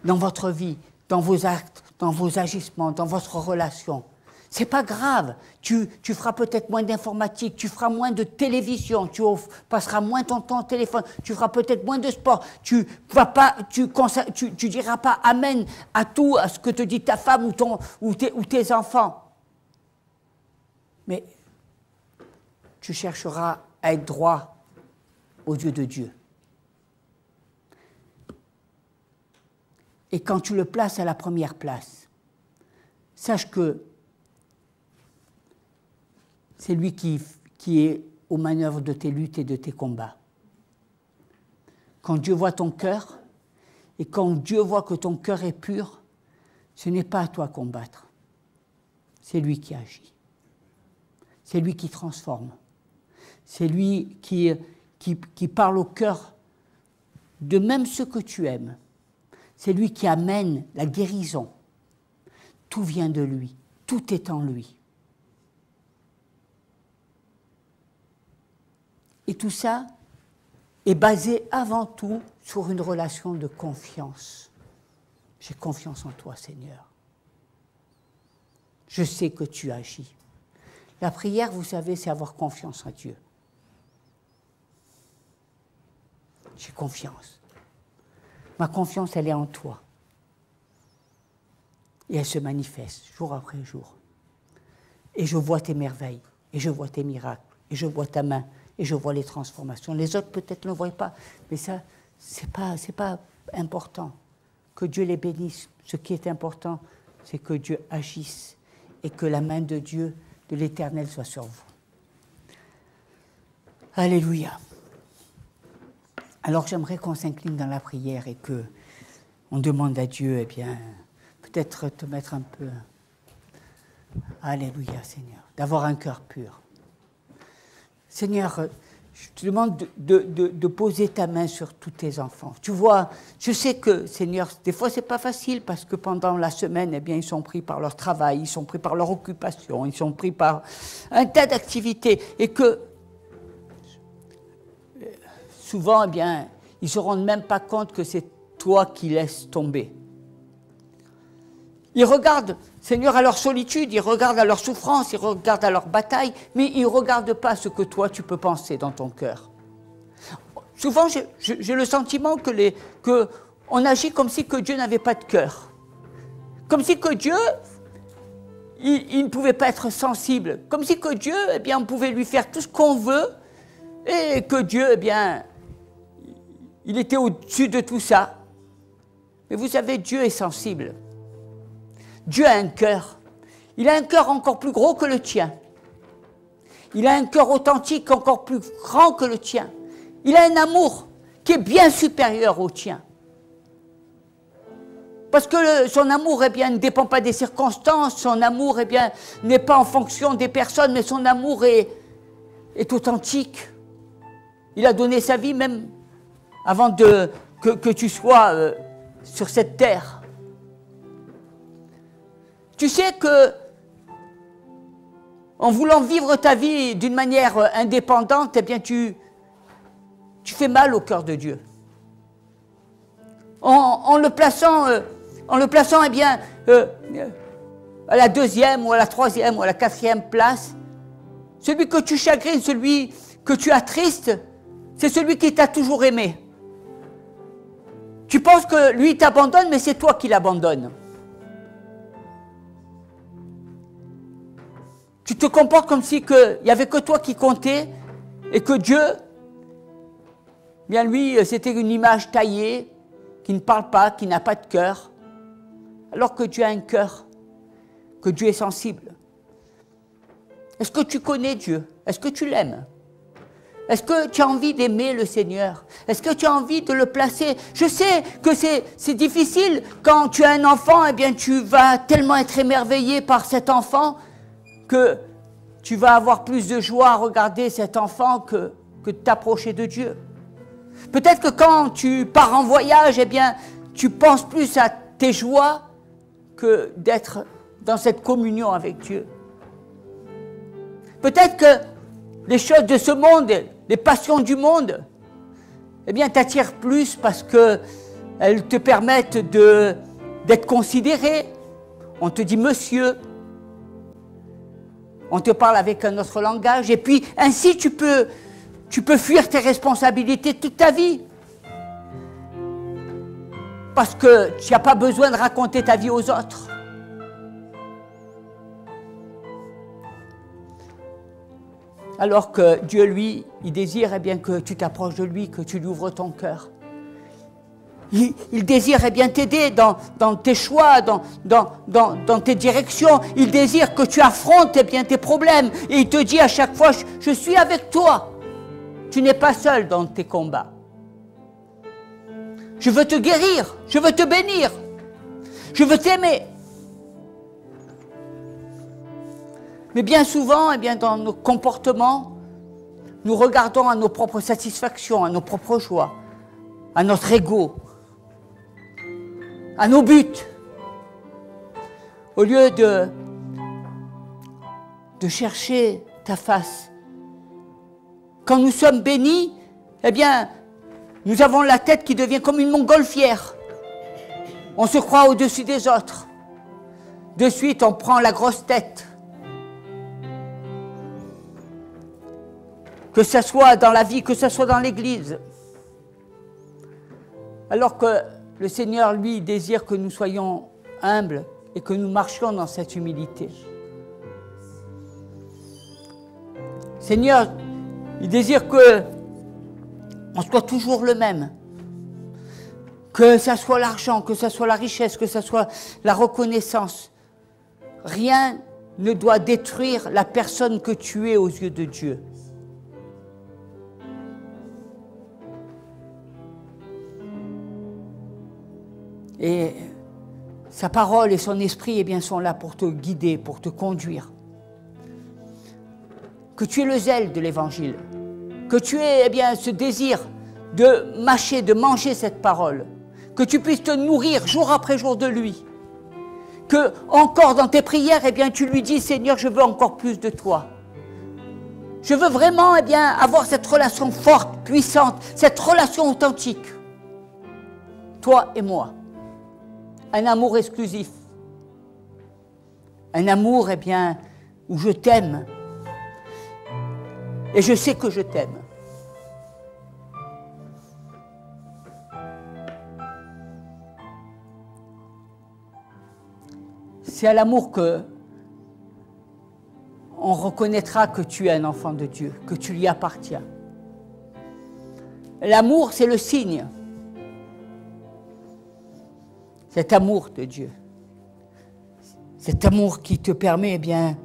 dans votre vie, dans vos actes, dans vos agissements, dans votre relation. C'est pas grave. Tu feras peut-être moins d'informatique, tu feras moins de télévision, tu passeras moins ton temps au téléphone, tu feras peut-être moins de sport, tu diras pas amen à tout, à ce que te dit ta femme ou tes enfants. Mais tu chercheras à être droit aux yeux de Dieu. Et quand tu le places à la première place, sache que c'est lui qui est aux manœuvres de tes luttes et de tes combats. Quand Dieu voit ton cœur, et quand Dieu voit que ton cœur est pur, ce n'est pas à toi à combattre. C'est lui qui agit. C'est lui qui transforme. C'est lui qui parle au cœur de même ceux que tu aimes. C'est lui qui amène la guérison. Tout vient de lui. Tout est en lui. Et tout ça est basé avant tout sur une relation de confiance. J'ai confiance en toi, Seigneur. Je sais que tu agis. La prière, vous savez, c'est avoir confiance en Dieu. J'ai confiance. Ma confiance, elle est en toi. Et elle se manifeste jour après jour. Et je vois tes merveilles, et je vois tes miracles, et je vois ta main, et je vois les transformations. Les autres peut-être ne le voient pas, mais ça, c'est pas important. Que Dieu les bénisse. Ce qui est important, c'est que Dieu agisse et que la main de Dieu, de l'Éternel, soit sur vous. Alléluia. Alors j'aimerais qu'on s'incline dans la prière et qu'on demande à Dieu, eh bien, peut-être te mettre un peu... Alléluia, Seigneur, d'avoir un cœur pur. Seigneur, je te demande de poser ta main sur tous tes enfants. Tu vois, je sais que, Seigneur, des fois, c'est pas facile parce que pendant la semaine, eh bien, ils sont pris par leur travail, ils sont pris par leur occupation, ils sont pris par un tas d'activités et que souvent, eh bien, ils ne se rendent même pas compte que c'est toi qui laisses tomber. Ils regardent, Seigneur, à leur solitude, ils regardent à leur souffrance, ils regardent à leur bataille, mais ils ne regardent pas ce que toi, tu peux penser dans ton cœur. Souvent, j'ai le sentiment qu'on agit comme si que Dieu n'avait pas de cœur. Comme si que Dieu, il ne pouvait pas être sensible. Comme si que Dieu, eh bien, on pouvait lui faire tout ce qu'on veut, et que Dieu, eh bien, il était au-dessus de tout ça. Mais vous savez, Dieu est sensible. Dieu a un cœur. Il a un cœur encore plus gros que le tien. Il a un cœur authentique encore plus grand que le tien. Il a un amour qui est bien supérieur au tien. Parce que son amour, eh bien, ne dépend pas des circonstances, son amour, eh bien, n'est pas en fonction des personnes, mais son amour est authentique. Il a donné sa vie même avant que tu sois sur cette terre. Tu sais que, en voulant vivre ta vie d'une manière indépendante, eh bien, tu fais mal au cœur de Dieu. En le plaçant, eh bien, à la 2e ou à la 3e ou à la 4e place, celui que tu chagrines, celui que tu attristes, c'est celui qui t'a toujours aimé. Tu penses que lui t'abandonne, mais c'est toi qui l'abandonnes. Tu te comportes comme si il n'y avait que toi qui comptais et que Dieu, bien lui, c'était une image taillée, qui ne parle pas, qui n'a pas de cœur, alors que Dieu a un cœur, que Dieu est sensible. Est-ce que tu connais Dieu? Est-ce que tu l'aimes? Est-ce que tu as envie d'aimer le Seigneur? Est-ce que tu as envie de le placer? Je sais que c'est difficile. Quand tu as un enfant, eh bien, tu vas tellement être émerveillé par cet enfant que tu vas avoir plus de joie à regarder cet enfant que de t'approcher de Dieu. Peut-être que quand tu pars en voyage, eh bien, tu penses plus à tes joies que d'être dans cette communion avec Dieu. Peut-être que les choses de ce monde, les passions du monde, eh bien, t'attirent plus parce qu'elles te permettent d'être considéré. On te dit monsieur, on te parle avec un autre langage, et puis ainsi tu peux fuir tes responsabilités toute ta vie. Parce que tu n'as pas besoin de raconter ta vie aux autres. Alors que Dieu, lui, il désire eh bien, que tu t'approches de lui, que tu lui ouvres ton cœur. Il désire eh bien t'aider dans tes choix, dans tes directions. Il désire que tu affrontes eh bien, tes problèmes. Et il te dit à chaque fois, je suis avec toi. Tu n'es pas seul dans tes combats. Je veux te guérir, je veux te bénir, je veux t'aimer. Mais bien souvent, eh bien, dans nos comportements, nous regardons à nos propres satisfactions, à nos propres joies, à notre ego, à nos buts, au lieu de chercher ta face. Quand nous sommes bénis, eh bien, nous avons la tête qui devient comme une montgolfière. On se croit au-dessus des autres. De suite, on prend la grosse tête. Que ce soit dans la vie, que ce soit dans l'église. Alors que le Seigneur, lui, désire que nous soyons humbles et que nous marchions dans cette humilité. Seigneur, il désire que on soit toujours le même. Que ce soit l'argent, que ce soit la richesse, que ce soit la reconnaissance. Rien ne doit détruire la personne que tu es aux yeux de Dieu. Et sa parole et son esprit eh bien, sont là pour te guider, pour te conduire. Que tu aies le zèle de l'évangile, que tu aies eh bien, ce désir de mâcher, de manger cette parole, que tu puisses te nourrir jour après jour de lui, que encore dans tes prières, eh bien, tu lui dis, Seigneur, je veux encore plus de toi. Je veux vraiment eh bien, avoir cette relation forte, puissante, cette relation authentique, toi et moi. Un amour exclusif, un amour eh bien, où je t'aime, et je sais que je t'aime. C'est à l'amour que on reconnaîtra que tu es un enfant de Dieu, que tu lui appartiens. L'amour, c'est le signe. Cet amour de Dieu. Cet amour qui te permet eh bien,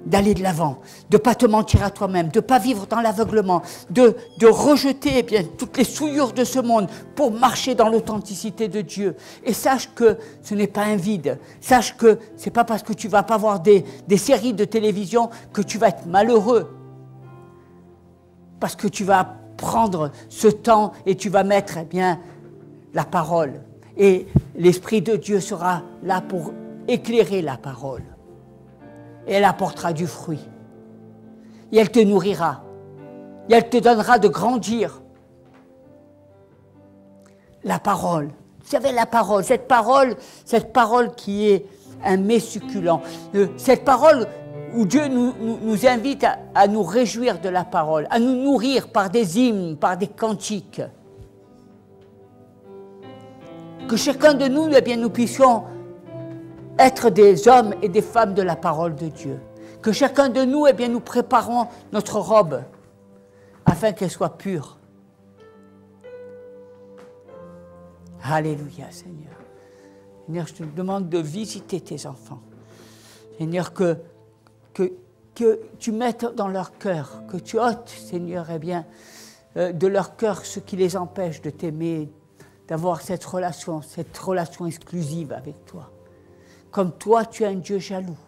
d'aller de l'avant, de ne pas te mentir à toi-même, de ne pas vivre dans l'aveuglement, de rejeter eh bien, toutes les souillures de ce monde pour marcher dans l'authenticité de Dieu. Et sache que ce n'est pas un vide. Sache que ce n'est pas parce que tu ne vas pas voir des séries de télévision que tu vas être malheureux. Parce que tu vas prendre ce temps et tu vas mettre eh bien, la parole. Et l'Esprit de Dieu sera là pour éclairer la parole. Et elle apportera du fruit. Et elle te nourrira. Et elle te donnera de grandir. La parole. Vous savez, la parole, cette parole qui est un mets succulent. Cette parole où Dieu nous invite à nous réjouir de la parole, à nous nourrir par des hymnes, par des cantiques. Que chacun de nous, eh bien, nous puissions être des hommes et des femmes de la parole de Dieu. Que chacun de nous, eh bien, nous préparons notre robe afin qu'elle soit pure. Alléluia, Seigneur. Seigneur, je te demande de visiter tes enfants. Seigneur, que tu mettes dans leur cœur, que tu ôtes, Seigneur, eh bien, de leur cœur ce qui les empêche de t'aimer, d'avoir cette relation exclusive avec toi. Comme toi, tu es un Dieu jaloux.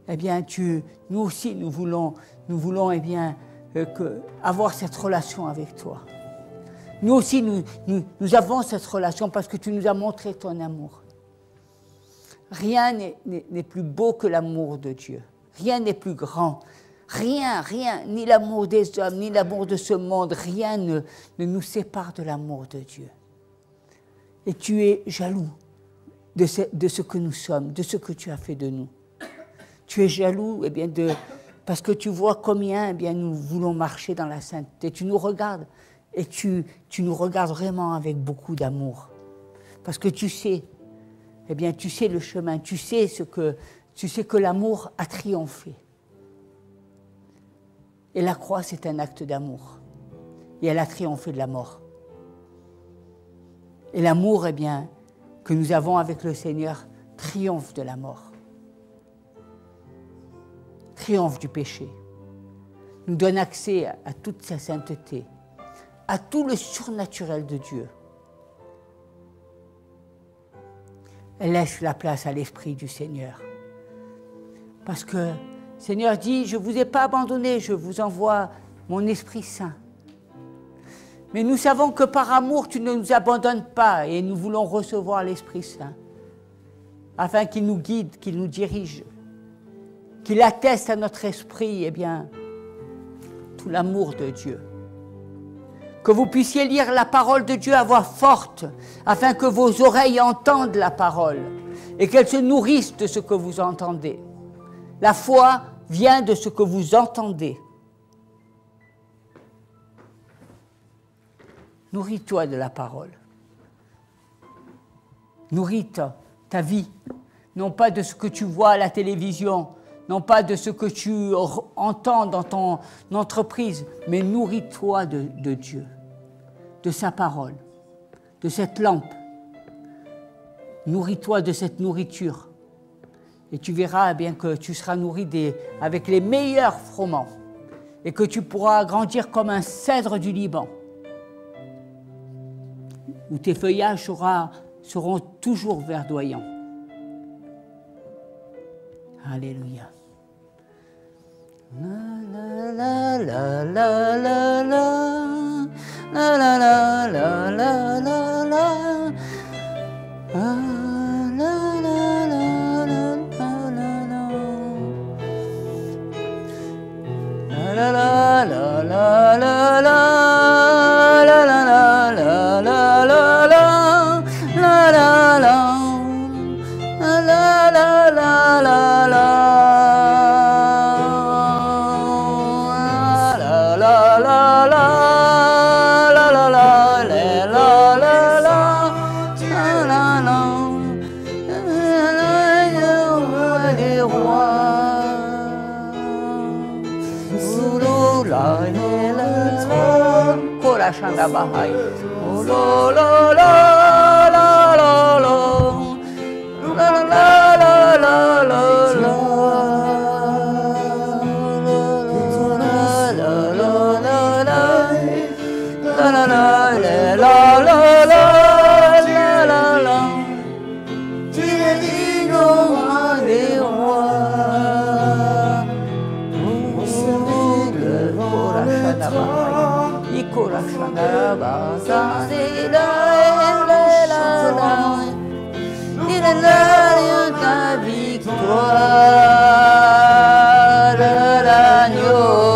Eh bien, nous aussi, nous voulons eh bien, avoir cette relation avec toi. Nous aussi, nous avons cette relation parce que tu nous as montré ton amour. Rien n'est plus beau que l'amour de Dieu. Rien n'est plus grand. Rien, ni l'amour des hommes, ni l'amour de ce monde, rien ne nous sépare de l'amour de Dieu. Et tu es jaloux de ce que nous sommes, de ce que tu as fait de nous. Tu es jaloux eh bien, parce que tu vois combien eh bien, nous voulons marcher dans la sainteté. Tu nous regardes et tu nous regardes vraiment avec beaucoup d'amour. Parce que tu sais, eh bien, tu sais le chemin, tu sais que l'amour a triomphé. Et la croix, c'est un acte d'amour. Et elle a triomphé de la mort. Et l'amour, eh bien, que nous avons avec le Seigneur, triomphe de la mort. Triomphe du péché. Nous donne accès à toute sa sainteté, à tout le surnaturel de Dieu. Elle laisse la place à l'Esprit du Seigneur. Parce que le Seigneur dit, je ne vous ai pas abandonné, je vous envoie mon Esprit Saint. Mais nous savons que par amour, tu ne nous abandonnes pas et nous voulons recevoir l'Esprit Saint, afin qu'il nous guide, qu'il nous dirige, qu'il atteste à notre esprit, eh bien, tout l'amour de Dieu. Que vous puissiez lire la parole de Dieu à voix forte, afin que vos oreilles entendent la parole et qu'elles se nourrissent de ce que vous entendez. La foi vient de ce que vous entendez. Nourris-toi de la parole. Nourris ta vie, non pas de ce que tu vois à la télévision, non pas de ce que tu entends dans ton entreprise, mais nourris-toi de Dieu, de sa parole, de cette lampe. Nourris-toi de cette nourriture. Et tu verras eh bien que tu seras nourri avec les meilleurs froments et que tu pourras grandir comme un cèdre du Liban, où tes feuillages seront toujours verdoyants. Alléluia. La la la la la la la la la la la la la. La la la la la la la la la la la la la la la la la la. Shanda Bahai. Oh lo lo lo lo lo lo la la la la la la la victoire de l'agneau.